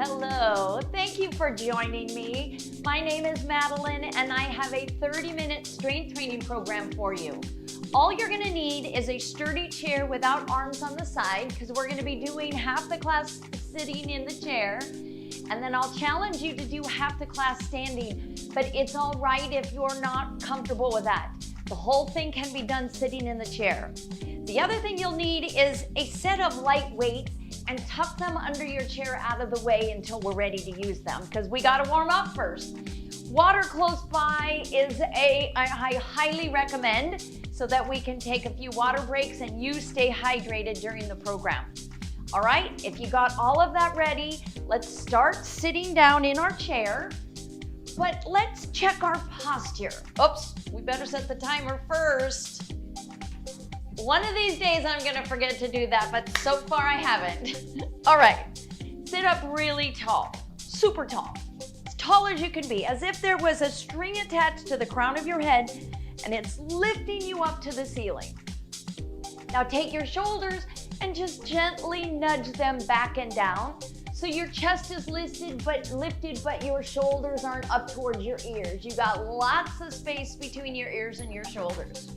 Hello, thank you for joining me. My name is Madeleine and I have a 30-minute strength training program for you. All you're gonna need is a sturdy chair without arms on the side, because we're gonna be doing half the class sitting in the chair, and then I'll challenge you to do half the class standing, but it's all right if you're not comfortable with that. The whole thing can be done sitting in the chair. The other thing you'll need is a set of light weights, and tuck them under your chair out of the way until we're ready to use them, because we got to warm up first. Water close by is I highly recommend, so that we can take a few water breaks and you stay hydrated during the program. All right, if you got all of that ready, let's start sitting down in our chair, but let's check our posture. Oops, we better set the timer first. One of these days I'm gonna forget to do that, but so far I haven't. All right, sit up really tall, super tall, as tall as you can be, as if there was a string attached to the crown of your head and it's lifting you up to the ceiling. Now take your shoulders and just gently nudge them back and down so your chest is lifted, but your shoulders aren't up towards your ears. You got lots of space between your ears and your shoulders.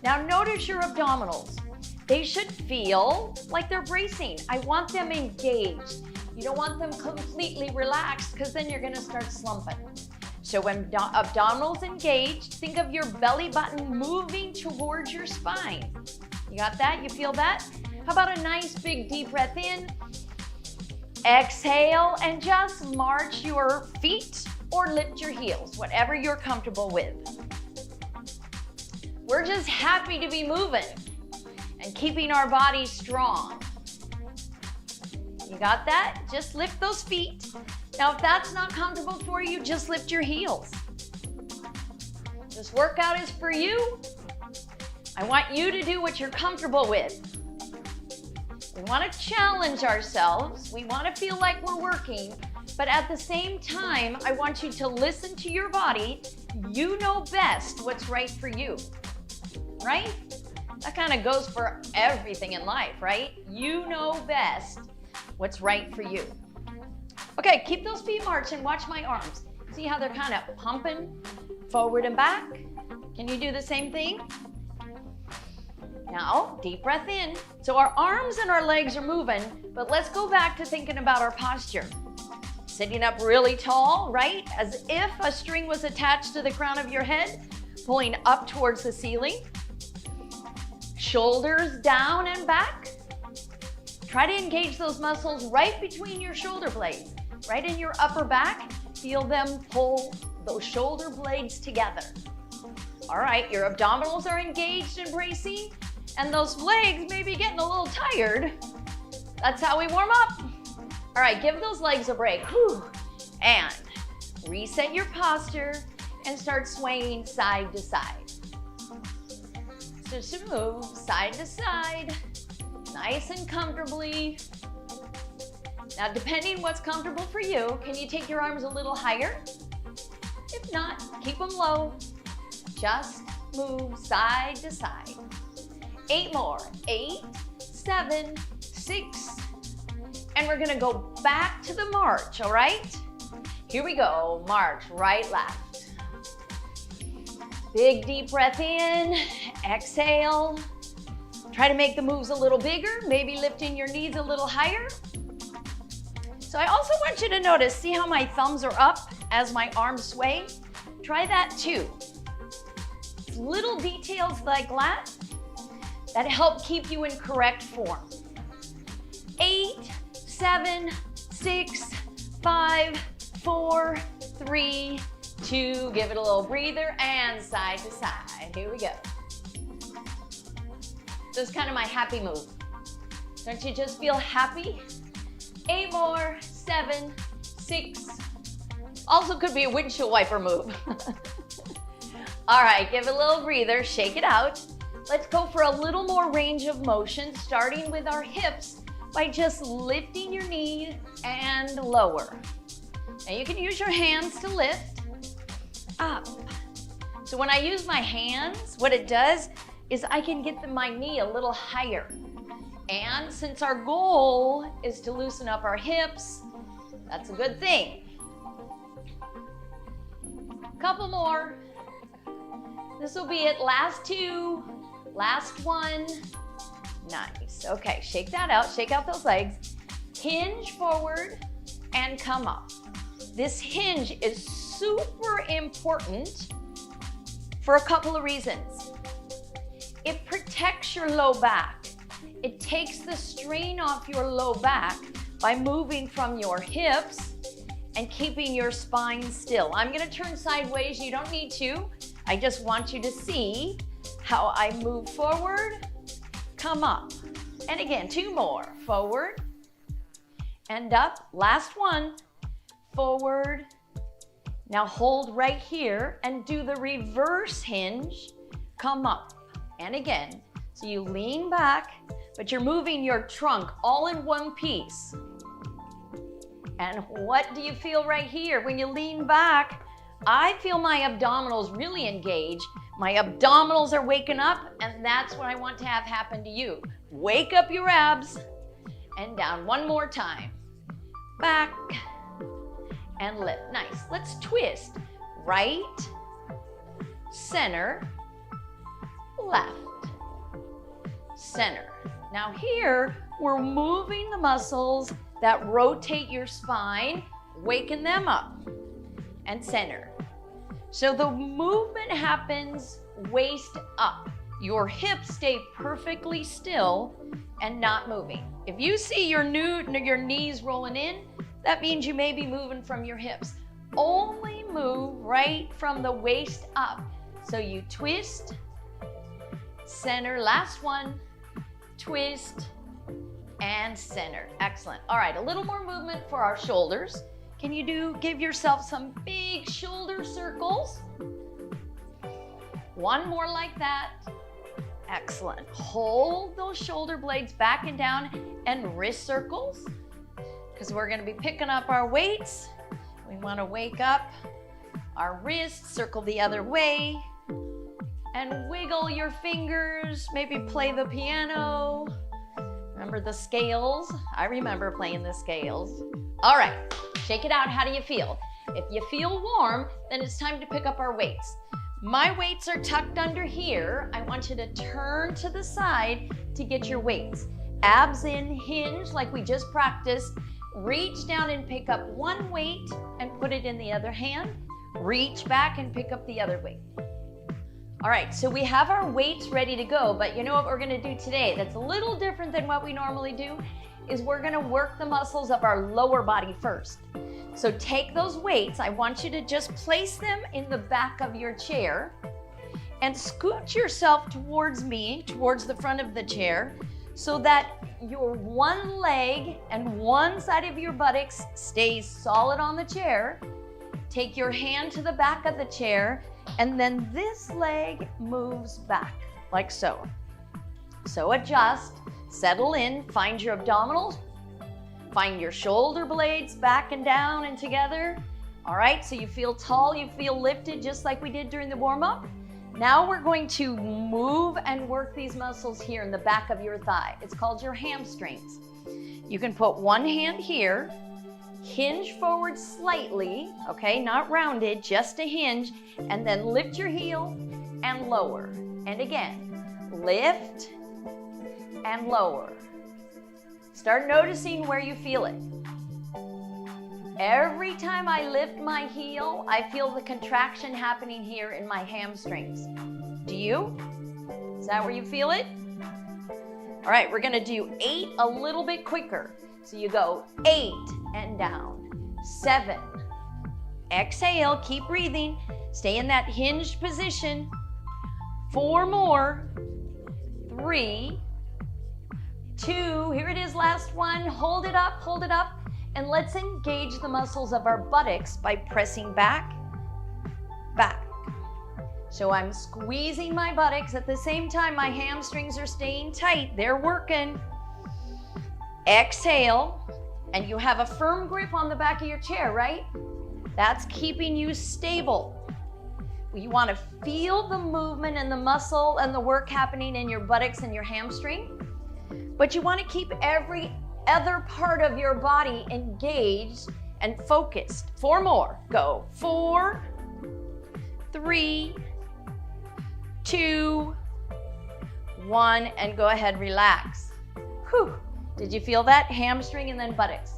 Now notice your abdominals. They should feel like they're bracing. I want them engaged. You don't want them completely relaxed, because then you're gonna start slumping. So when abdominals engaged, think of your belly button moving towards your spine. You got that? You feel that? How about a nice big deep breath in? Exhale and just march your feet or lift your heels, whatever you're comfortable with. We're just happy to be moving and keeping our bodies strong. You got that? Just lift those feet. Now, if that's not comfortable for you, just lift your heels. This workout is for you. I want you to do what you're comfortable with. We want to challenge ourselves. We want to feel like we're working, but at the same time, I want you to listen to your body. You know best what's right for you. Right? That kind of goes for everything in life, right? You know best what's right for you. Okay, keep those feet marching. Watch my arms. See how they're kind of pumping forward and back? Can you do the same thing? Now, deep breath in. So our arms and our legs are moving, but let's go back to thinking about our posture. Sitting up really tall, right? As if a string was attached to the crown of your head, pulling up towards the ceiling. Shoulders down and back. Try to engage those muscles right between your shoulder blades, right in your upper back. Feel them pull those shoulder blades together. All right, your abdominals are engaged and bracing, and those legs may be getting a little tired. That's how we warm up. All right, give those legs a break. Whew. And reset your posture and start swaying side to side. Just to move side to side, nice and comfortably. Now, depending what's comfortable for you, can you take your arms a little higher? If not, keep them low. Just move side to side. 8 more. 8, 7, 6. And we're gonna go back to the march, all right? Here we go. March, right, left. Big deep breath in, exhale. Try to make the moves a little bigger, maybe lifting your knees a little higher. So I also want you to notice, see how my thumbs are up as my arms sway? Try that too. Little details like that help keep you in correct form. 8, 7, 6, 5, 4, 3, 2, give it a little breather, and side to side. Here we go. This is kind of my happy move. Don't you just feel happy? 8 more, 7, 6. Also could be a windshield wiper move. All right, give it a little breather, shake it out. Let's go for a little more range of motion, starting with our hips by just lifting your knee and lower. Now you can use your hands to lift. Up. So when I use my hands, what it does is I can get my knee a little higher. And since our goal is to loosen up our hips, That's a good thing. Couple more. This will be it. Last two. Last one. Nice. Okay, shake that out. Shake out those legs. Hinge forward and come up. This hinge is super important for a couple of reasons. It protects your low back. It takes the strain off your low back by moving from your hips and keeping your spine still. I'm gonna turn sideways, you don't need to. I just want you to see how I move forward, come up. And again, two more. Forward and up. Last one. Forward. Now hold right here and do the reverse hinge. Come up. And again. So you lean back, but you're moving your trunk all in one piece. And what do you feel right here? When you lean back, I feel my abdominals really engage. My abdominals are waking up, and that's what I want to have happen to you. Wake up your abs, and down one more time. Back, and lift. Nice. Let's twist. Right, center, left, center. Now here, we're moving the muscles that rotate your spine, waking them up, and center. So the movement happens waist up. Your hips stay perfectly still and not moving. If you see your knees rolling in, that means you may be moving from your hips. Only move right from the waist up. So you twist, center, last one, twist, and center. Excellent. All right, a little more movement for our shoulders. Can you give yourself some big shoulder circles? One more like that. Excellent. Hold those shoulder blades back and down and wrist circles, because we're going to be picking up our weights. We want to wake up our wrists, circle the other way, and wiggle your fingers. Maybe play the piano. Remember the scales? I remember playing the scales. All right, shake it out. How do you feel? If you feel warm, then it's time to pick up our weights. My weights are tucked under here. I want you to turn to the side to get your weights. Abs in, hinge like we just practiced. Reach down and pick up one weight and put it in the other hand. Reach back and pick up the other weight. All right, so we have our weights ready to go, but you know what we're gonna do today that's a little different than what we normally do is we're gonna work the muscles of our lower body first. So take those weights, I want you to just place them in the back of your chair and scoot yourself towards me, towards the front of the chair, so that your one leg and one side of your buttocks stays solid on the chair. Take your hand to the back of the chair, and then this leg moves back, like so. So adjust, settle in, find your abdominals, find your shoulder blades back and down and together. All right, so you feel tall, you feel lifted, just like we did during the warm-up. Now we're going to move and work these muscles here in the back of your thigh. It's called your hamstrings. You can put one hand here, hinge forward slightly, okay, not rounded, just a hinge, and then lift your heel and lower. And again, lift and lower. Start noticing where you feel it. Every time I lift my heel, I feel the contraction happening here in my hamstrings. Do you? Is that where you feel it? All right, we're gonna do 8 a little bit quicker. So you go 8 and down, 7. Exhale, keep breathing. Stay in that hinged position. 4 more, 3, 2, here it is, last one. Hold it up, and let's engage the muscles of our buttocks by pressing back, back. So I'm squeezing my buttocks at the same time my hamstrings are staying tight. They're working. Exhale, and you have a firm grip on the back of your chair, right? That's keeping you stable. You want to feel the movement and the muscle and the work happening in your buttocks and your hamstring, but you want to keep every other part of your body engaged and focused. 4 more. Go. 4, 3, 2, 1, and go ahead, relax. Whew. Did you feel that? Hamstring and then buttocks.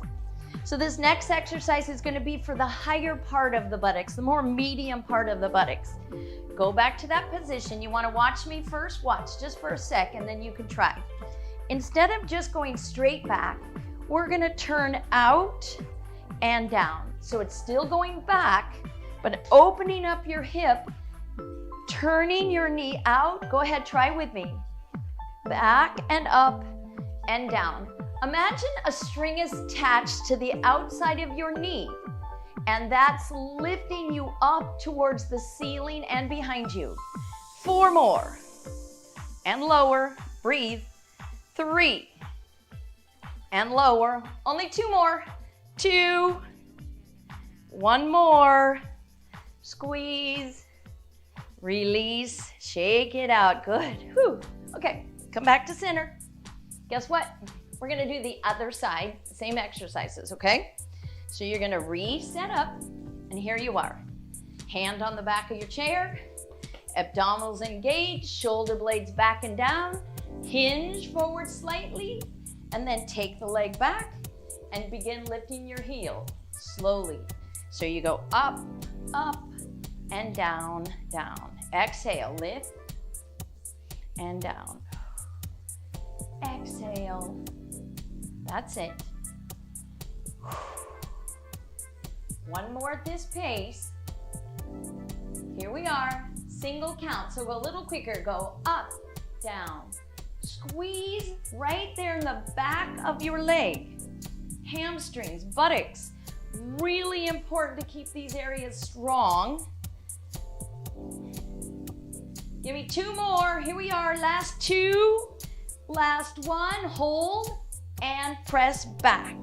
So this next exercise is going to be for the higher part of the buttocks, the more medium part of the buttocks. Go back to that position. You want to watch me first? Watch just for a sec, and then you can try. Instead of just going straight back, we're going to turn out and down. So it's still going back, but opening up your hip, turning your knee out. Go ahead, try with me. Back and up and down. Imagine a string is attached to the outside of your knee, and that's lifting you up towards the ceiling and behind you. 4 more. And lower. Breathe. 3. And lower. Only 2 more. 2. 1 more. Squeeze. Release. Shake it out. Good. Whew. Okay, come back to center. Guess what? We're gonna do the other side, same exercises, okay? So you're gonna reset up, and here you are. Hand on the back of your chair, abdominals engaged, shoulder blades back and down, hinge forward slightly, and then take the leg back and begin lifting your heel slowly. So you go up, up, and down, down. Exhale, lift, and down. Exhale. That's it. 1 more at this pace. Here we are, single count. So go a little quicker. Go up, down. Squeeze right there in the back of your leg. Hamstrings, buttocks. Really important to keep these areas strong. Give me 2 more. Here we are, last 2. Last 1, hold. And press back.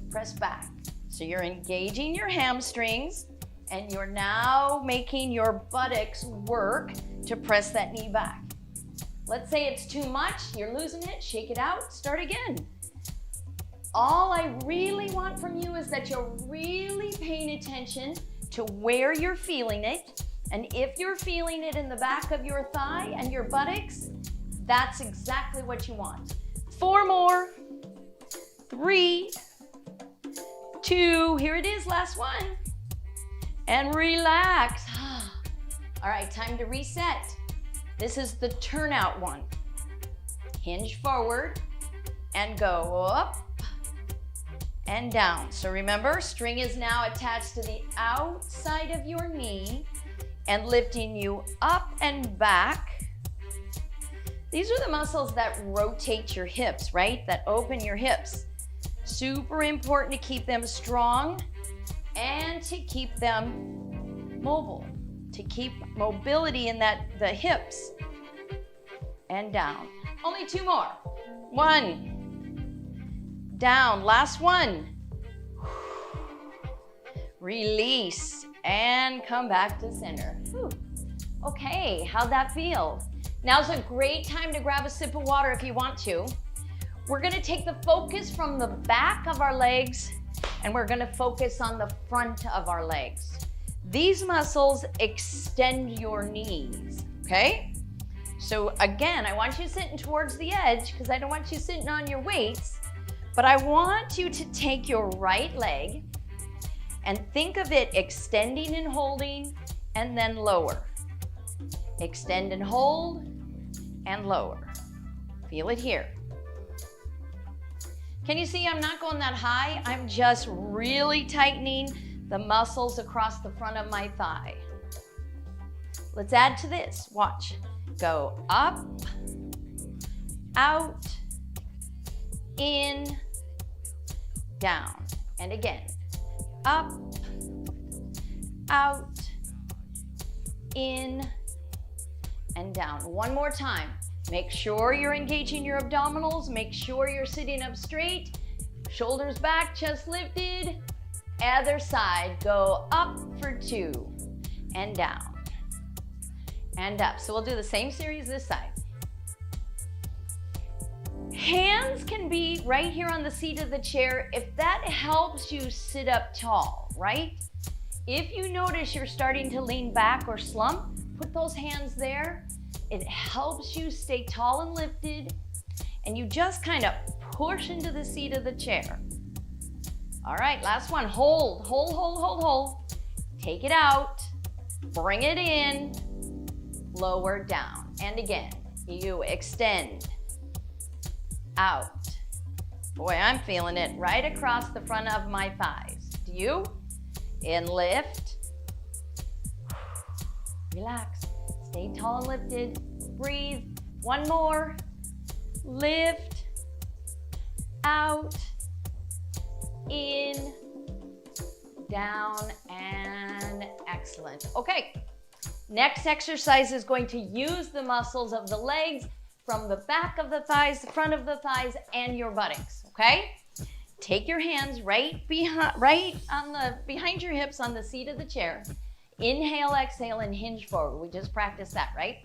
Press back. So you're engaging your hamstrings, and you're now making your buttocks work to press that knee back. Let's say it's too much, you're losing it, shake it out, start again. All I really want from you is that you're really paying attention to where you're feeling it, and if you're feeling it in the back of your thigh and your buttocks, that's exactly what you want. 4 more. 3, 2, here it is, last 1. And relax. All right, time to reset. This is the turnout one. Hinge forward and go up and down. So remember, string is now attached to the outside of your knee and lifting you up and back. These are the muscles that rotate your hips, right? That open your hips. Super important to keep them strong and to keep them mobile, to keep mobility in the hips. And down. Only 2 more. 1. Down. Last 1. Release and come back to center. Whew. Okay, how'd that feel? Now's a great time to grab a sip of water if you want to. We're gonna take the focus from the back of our legs, and we're gonna focus on the front of our legs. These muscles extend your knees, okay? So again, I want you sitting towards the edge because I don't want you sitting on your weights, but I want you to take your right leg and think of it extending and holding and then lower. Extend and hold and lower. Feel it here. Can you see I'm not going that high? I'm just really tightening the muscles across the front of my thigh. Let's add to this. Watch. Go up, out, in, down. And again, up, out, in, and down. One more time. Make sure you're engaging your abdominals. Make sure you're sitting up straight. Shoulders back, chest lifted. Other side. Go up for 2 and down and up. So we'll do the same series this side. Hands can be right here on the seat of the chair if that helps you sit up tall, right? If you notice you're starting to lean back or slump, put those hands there. It helps you stay tall and lifted, and you just kind of push into the seat of the chair. All right, last one. Hold, hold, hold, hold, hold. Take it out, bring it in, lower down. And again, you extend, out. Boy, I'm feeling it right across the front of my thighs. Do you? In, lift. Relax. Stay tall and lifted. Breathe. One more. Lift. Out. In. Down. And excellent. Okay. Next exercise is going to use the muscles of the legs from the back of the thighs, the front of the thighs, and your buttocks, okay? Take your hands right behind your hips on the seat of the chair. Inhale, exhale, and hinge forward. We just practiced that, right?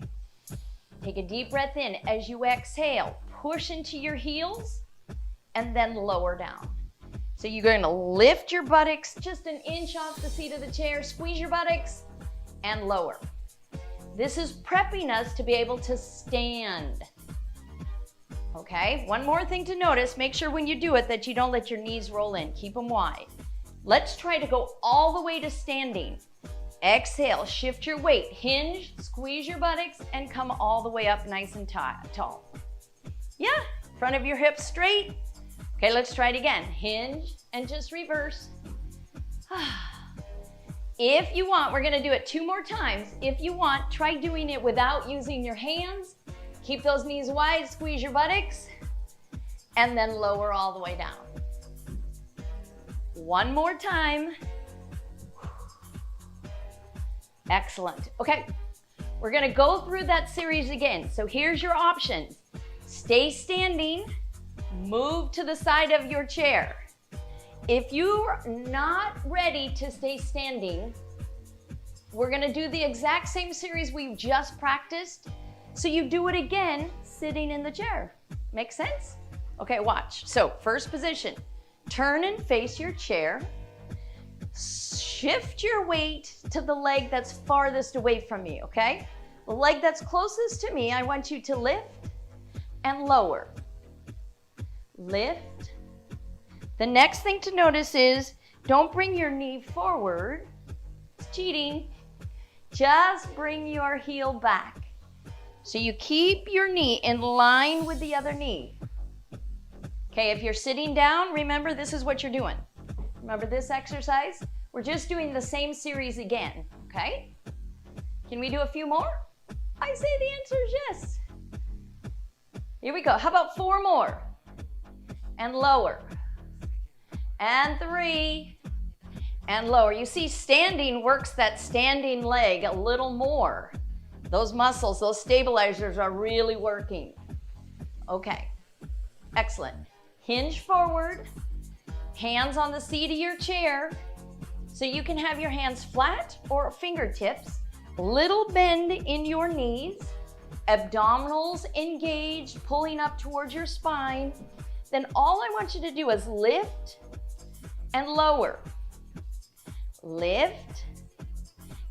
Take a deep breath in. As you exhale, push into your heels and then lower down. So you're going to lift your buttocks just an inch off the seat of the chair, squeeze your buttocks, and lower. This is prepping us to be able to stand. Okay, one more thing to notice, make sure when you do it that you don't let your knees roll in, keep them wide. Let's try to go all the way to standing. Exhale, shift your weight, hinge, squeeze your buttocks, and come all the way up nice and tall. Yeah, front of your hips straight. Okay, let's try it again. Hinge and just reverse. If you want, we're gonna do it 2 more times. If you want, try doing it without using your hands. Keep those knees wide, squeeze your buttocks, and then lower all the way down. One more time. Excellent. Okay, we're gonna go through that series again. So here's your options. Stay standing, move to the side of your chair. If you're not ready to stay standing, we're gonna do the exact same series we've just practiced. So you do it again, sitting in the chair. Make sense? Okay, watch. So first position, turn and face your chair. Shift your weight to the leg that's farthest away from me, okay? The leg that's closest to me, I want you to lift and lower. Lift. The next thing to notice is don't bring your knee forward. It's cheating. Just bring your heel back. So you keep your knee in line with the other knee. Okay, if you're sitting down, remember this is what you're doing. Remember this exercise? We're just doing the same series again, okay? Can we do a few more? I say the answer is yes. Here we go. How about 4 more? And lower. And 3. And lower. You see, standing works that standing leg a little more. Those muscles, those stabilizers are really working. Okay, excellent. Hinge forward, hands on the seat of your chair. So you can have your hands flat or fingertips, little bend in your knees, abdominals engaged, pulling up towards your spine. Then all I want you to do is lift and lower. Lift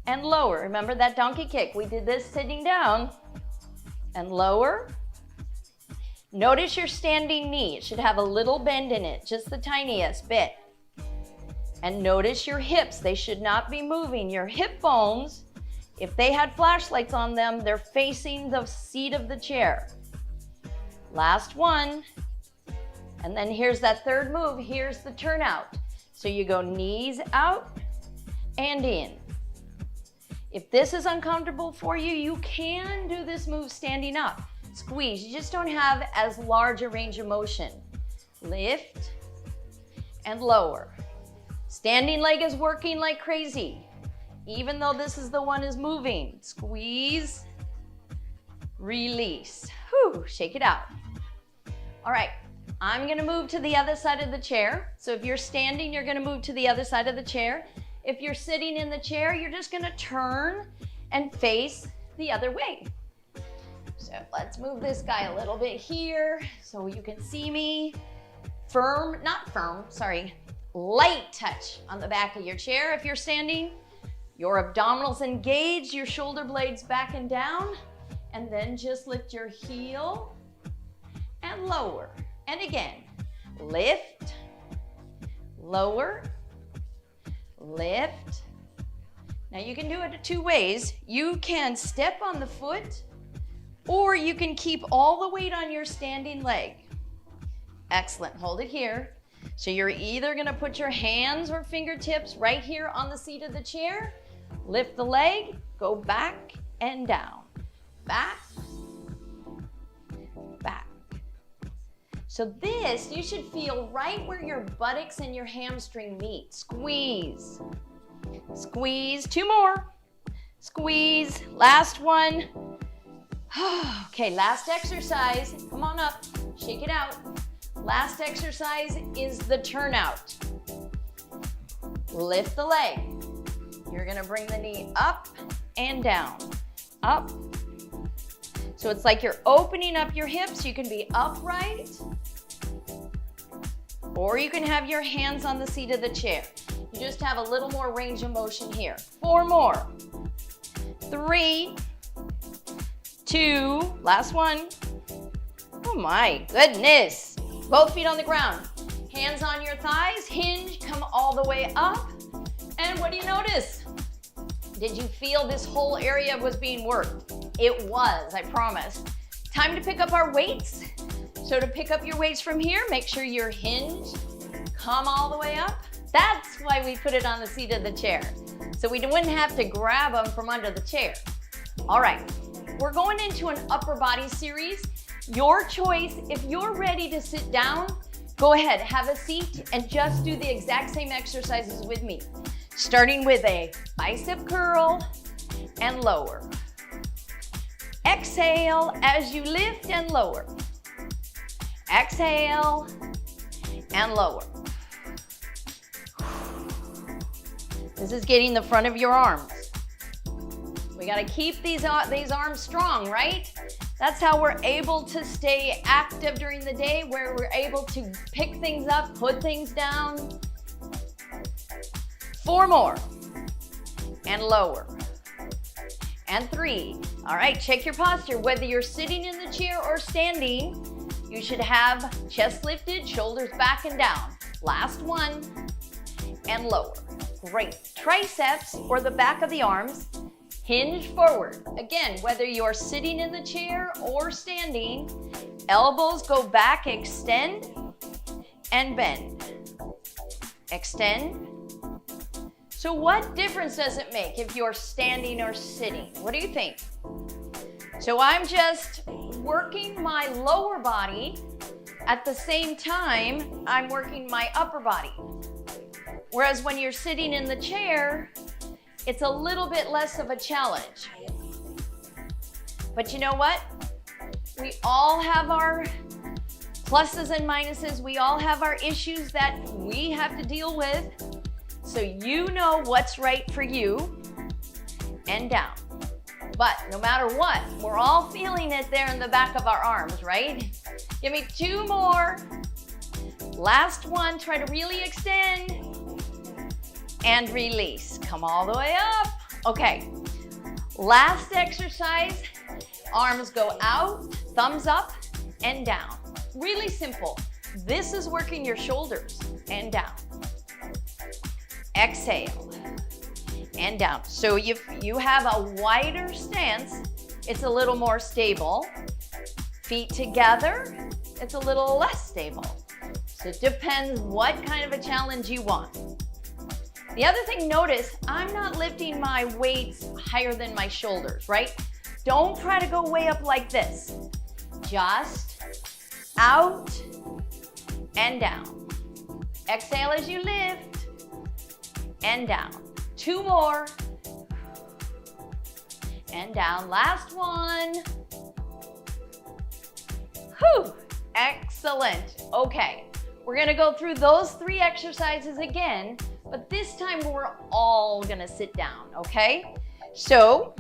and lower. Remember that donkey kick? We did this sitting down. And lower. Notice your standing knee. It should have a little bend in it, just the tiniest bit. And notice your hips. They should not be moving. Your hip bones, if they had flashlights on them, they're facing the seat of the chair. Last one. And then here's that third move. Here's the turnout. So you go knees out and in. If this is uncomfortable for you, you can do this move standing up. Squeeze, you just don't have as large a range of motion. Lift and lower. Standing leg is working like crazy. Even though this is the one is moving. Squeeze, release. Whew, shake it out. All right, I'm gonna move to the other side of the chair. So if you're standing, you're gonna move to the other side of the chair. If you're sitting in the chair, you're just gonna turn and face the other way. So let's move this guy a little bit here so you can see me. Firm, not firm, sorry, light touch on the back of your chair if you're standing. Your abdominals engaged, your shoulder blades back and down, and then just lift your heel and lower. And again, lift, lower, lift. Now you can do it two ways. You can step on the foot, or you can keep all the weight on your standing leg. Excellent, hold it here. So you're either gonna put your hands or fingertips right here on the seat of the chair, lift the leg, go back and down, back, back. So this, you should feel right where your buttocks and your hamstring meet. Squeeze, squeeze, two more, squeeze, last one. Okay, last exercise, come on up, shake it out. Last exercise is the turnout. Lift the leg. You're gonna bring the knee up and down, up. So it's like you're opening up your hips. You can be upright, or you can have your hands on the seat of the chair. You just have a little more range of motion here. 4 more. 3, 2, last one. Oh my goodness. Both feet on the ground. Hands on your thighs, hinge, come all the way up. And what do you notice? Did you feel this whole area was being worked? It was, I promise. Time to pick up our weights. So to pick up your weights from here, make sure you're hinged, come all the way up. That's why we put it on the seat of the chair, so we wouldn't have to grab them from under the chair. All right, we're going into an upper body series. Your choice. If you're ready to sit down, go ahead, have a seat, and just do the exact same exercises with me. Starting with a bicep curl and lower. Exhale as you lift and lower. Exhale and lower. This is getting the front of your arms. We got to keep these arms strong, right? That's how we're able to stay active during the day, where we're able to pick things up, put things down. 4 more. And lower. And 3. All right, check your posture. Whether you're sitting in the chair or standing, you should have chest lifted, shoulders back and down. Last one. And lower. Great. Triceps, or the back of the arms, hinge forward. Again, whether you're sitting in the chair or standing, elbows go back, extend, and bend. Extend. So what difference does it make if you're standing or sitting? What do you think? So I'm just working my lower body. At the same time, I'm working my upper body. Whereas when you're sitting in the chair, it's a little bit less of a challenge. But you know what? We all have our pluses and minuses. We all have our issues that we have to deal with. So you know what's right for you, and down. But no matter what, we're all feeling it there in the back of our arms, right? Give me 2 more. Last one, try to really extend. And release. Come all the way up. Okay. Last exercise. Arms go out, thumbs up, and down. Really simple. This is working your shoulders and down. Exhale and down. So you have a wider stance, it's a little more stable. Feet together, it's a little less stable. So it depends what kind of a challenge you want. The other thing, notice, I'm not lifting my weights higher than my shoulders, right? Don't try to go way up like this. Just out and down. Exhale as you lift and down. 2 more. And down. Last one. Whew. Excellent. Okay. We're going to go through those 3 exercises again, but this time we're all going to sit down, okay? So,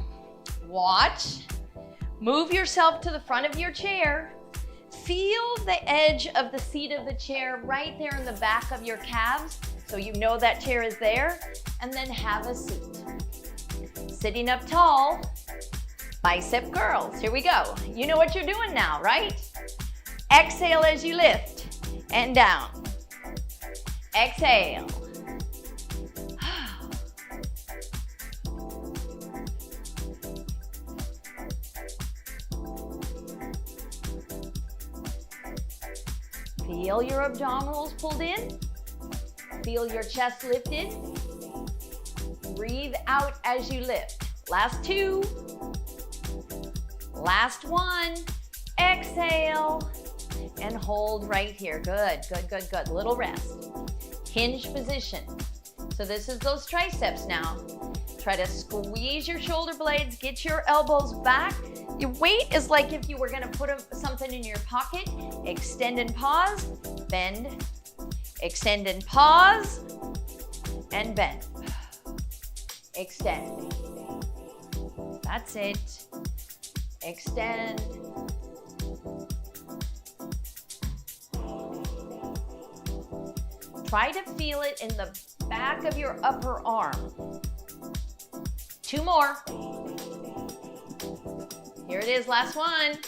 watch Move yourself to the front of your chair. Feel the edge of the seat of the chair right there in the back of your calves, so you know that chair is there, and then have a seat. Sitting up tall, bicep curls. Here we go. You know what you're doing now, right? Exhale as you lift and down. Exhale. Feel your abdominals pulled in. Feel your chest lifted. Breathe out as you lift. Last two. Last one. Exhale. And hold right here. Good, good, good, good. Little rest. Hinge position. So this is those triceps now. Try to squeeze your shoulder blades. Get your elbows back. Your weight is like if you were going to put something in your pocket. Extend and pause. Bend. Extend and pause. And bend. Extend. That's it. Extend. Try to feel it in the back of your upper arm. Two more. Here it is, last one.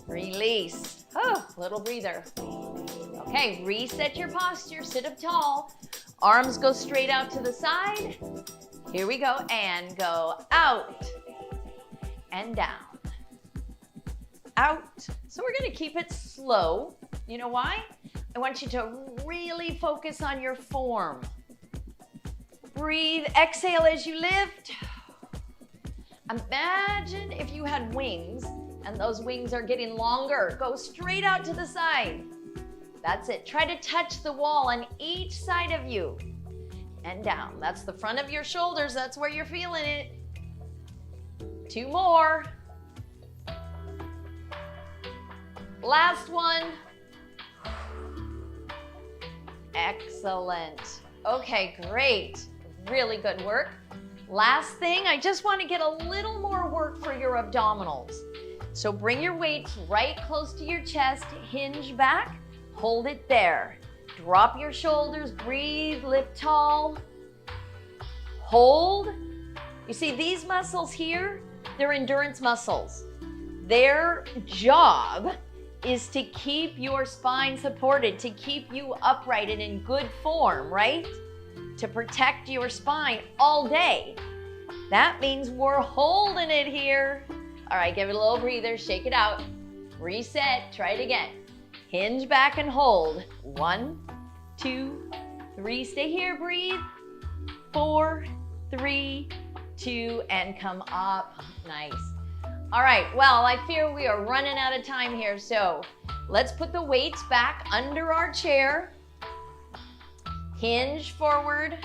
Release. Oh, little breather. Okay, reset your posture, sit up tall. Arms go straight out to the side. Here we go, and go out and down. Out. So we're gonna keep it slow. You know why? I want you to really focus on your form. Breathe, exhale as you lift. Imagine if you had wings and those wings are getting longer. Go straight out to the side. That's it. Try to touch the wall on each side of you. And down. That's the front of your shoulders. That's where you're feeling it. Two more. Last one. Excellent. Okay, great. Really good work. Last thing, I just want to get a little more work for your abdominals. So bring your weights right close to your chest, hinge back, hold it there. Drop your shoulders, breathe, lift tall. Hold. You see these muscles here, they're endurance muscles. Their job is to keep your spine supported, to keep you upright and in good form, right? To protect your spine all day. That means we're holding it here. All right, give it a little breather, shake it out. Reset, try it again. Hinge back and hold. 1, 2, 3, stay here, breathe. 4, 3, 2, and come up, nice. All right, well, I fear we are running out of time here, so let's put the weights back under our chair. Hinge forward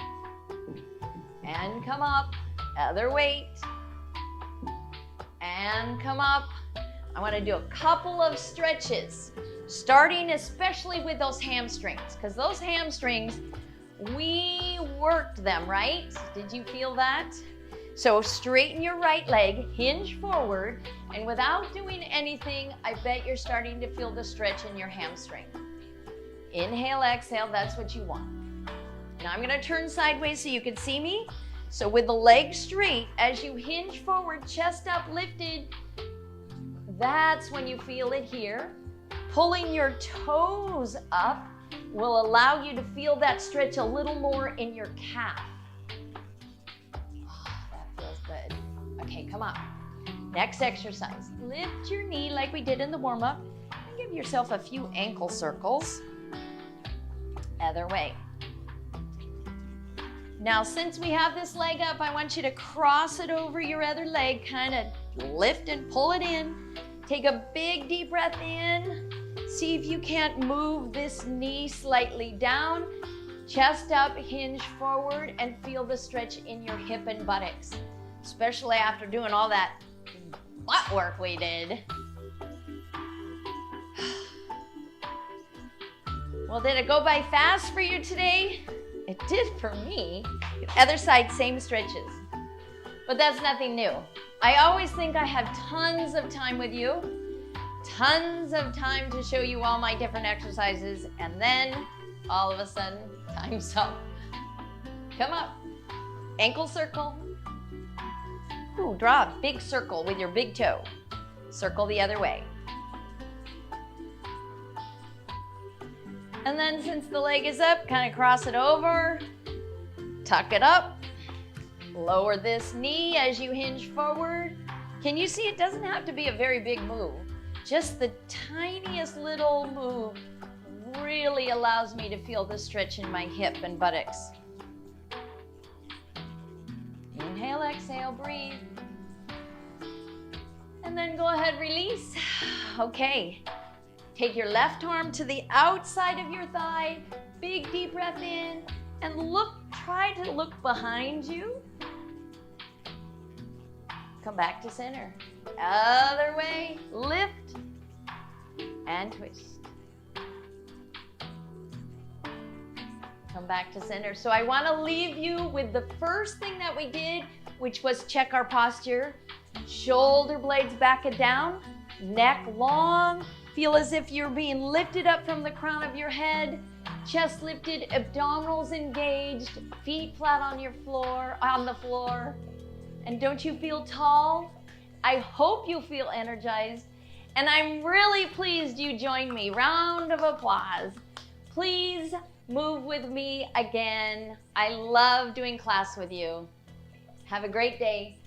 and come up. Other weight and come up. I want to do a couple of stretches, starting especially with those hamstrings, because those hamstrings, we worked them, right? Did you feel that? So straighten your right leg, hinge forward, and without doing anything, I bet you're starting to feel the stretch in your hamstring. Inhale, exhale, that's what you want. Now I'm gonna turn sideways so you can see me. So with the leg straight, as you hinge forward, chest up, lifted, that's when you feel it here. Pulling your toes up will allow you to feel that stretch a little more in your calf. Oh, that feels good. Okay, come on. Next exercise. Lift your knee like we did in the warm-up. Give yourself a few ankle circles. Other way. Now, since we have this leg up, I want you to cross it over your other leg, kind of lift and pull it in. Take a big deep breath in. See if you can't move this knee slightly down. Chest up, hinge forward, and feel the stretch in your hip and buttocks, especially after doing all that butt work we did. Well, did it go by fast for you today? It did for me. Other side, same stretches. But that's nothing new. I always think I have tons of time with you, tons of time to show you all my different exercises, and then all of a sudden, time's up. Come up, ankle circle. Ooh, draw a big circle with your big toe. Circle the other way. And then since the leg is up, kind of cross it over, tuck it up, lower this knee as you hinge forward. Can you see it doesn't have to be a very big move? Just the tiniest little move really allows me to feel the stretch in my hip and buttocks. Inhale, exhale, breathe. And then go ahead, release. Okay. Take your left arm to the outside of your thigh. Big deep breath in. And try to look behind you. Come back to center. Other way, lift and twist. Come back to center. So I want to leave you with the first thing that we did, which was check our posture. Shoulder blades back and down, neck long. Feel as if you're being lifted up from the crown of your head. Chest lifted, abdominals engaged, feet flat on the floor. And don't you feel tall? I hope you feel energized. And I'm really pleased you joined me. Round of applause. Please move with me again. I love doing class with you. Have a great day.